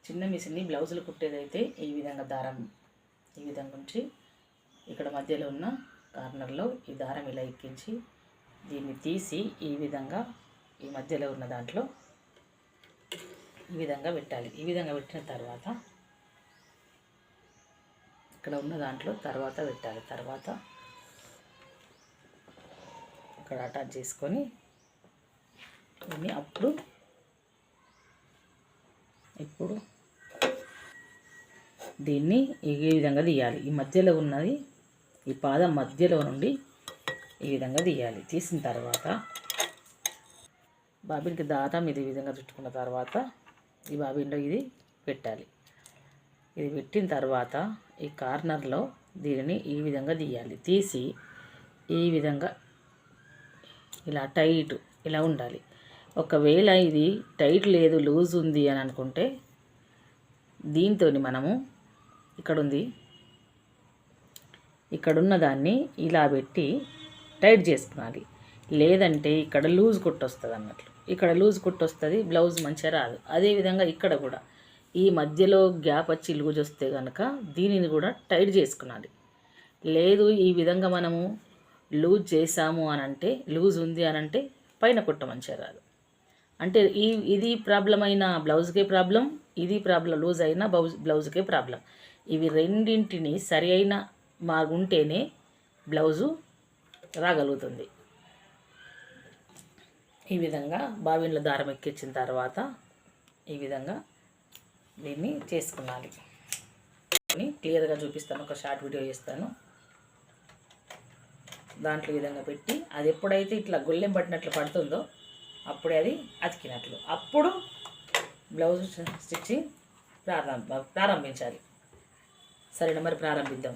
చిన్న మిషన్ని బ్లౌజులు కుట్టేదైతే ఈ విధంగా దారం ఈ విధంగా ఉంచి ఇక్కడ మధ్యలో ఉన్న కార్నర్లో ఈ దారం ఇలా ఎక్కించి దీన్ని తీసి ఈ విధంగా ఈ మధ్యలో ఉన్న దాంట్లో ఈ విధంగా పెట్టాలి. ఈ విధంగా పెట్టిన తర్వాత ఇక్కడ ఉన్న దాంట్లో తర్వాత పెట్టాలి. తర్వాత ఇక్కడ అటాచ్ చేసుకొని దీన్ని ఇప్పుడు దీన్ని ఈ విధంగా తీయాలి. ఈ మధ్యలో ఉన్నది ఈ పాదం మధ్యలో నుండి ఈ విధంగా తీయాలి. తీసిన తర్వాత బాబిన్కి దారం ఇది విధంగా చుట్టుకున్న తర్వాత ఈ బాబిన్లో ఇది పెట్టాలి. ఇది పెట్టిన తర్వాత ఈ కార్నర్లో దీనిని ఈ విధంగా తీయాలి. తీసి ఈ విధంగా ఇలా టైట్ ఇలా ఉండాలి. ఒకవేళ ఇది టైట్ లేదు లూజ్ ఉంది అని అనుకుంటే దీంతో మనము ఇక్కడున్న దాన్ని ఇలా పెట్టి టైట్ చేసుకోవాలి. లేదంటే ఇక్కడ లూజ్ కుట్టు వస్తుంది అన్నట్లు. ఇక్కడ లూజ్ కుట్టు వస్తుంది, బ్లౌజ్ మంచిగా రాదు. అదేవిధంగా ఇక్కడ కూడా ఈ మధ్యలో గ్యాప్ వచ్చి లూజ్ వస్తే కనుక దీనిని కూడా టైట్ చేసుకున్నాలి. లేదు ఈ విధంగా మనము లూజ్ చేసాము అని అంటే లూజ్ ఉంది అని అంటే పైన కుట్ట మంచిగా రాదు. అంటే ఇది ప్రాబ్లం అయిన బ్లౌజ్కే ప్రాబ్లం, ఇది ప్రాబ్లం లూజ్ అయినా బ్లౌజ్కే ప్రాబ్లం. ఇవి రెండింటిని సరి అయిన ఉంటేనే బ్లౌజు రాగలుగుతుంది. ఈ విధంగా బాబిన్లో దారం ఎక్కించిన తర్వాత ఈ విధంగా దీన్ని చేసుకున్నాలి. క్లియర్గా చూపిస్తాను, ఒక షార్ట్ వీడియో చేస్తాను. దాంట్లో ఈ విధంగా పెట్టి అది ఎప్పుడైతే ఇట్లా గొల్లెం పట్టినట్లు పడుతుందో అప్పుడే అది అతికినట్లు. అప్పుడు బ్లౌజ్ స్టిచ్చింగ్ ప్రారంభించాలి. సరేనా, మరి ప్రారంభిద్దాం.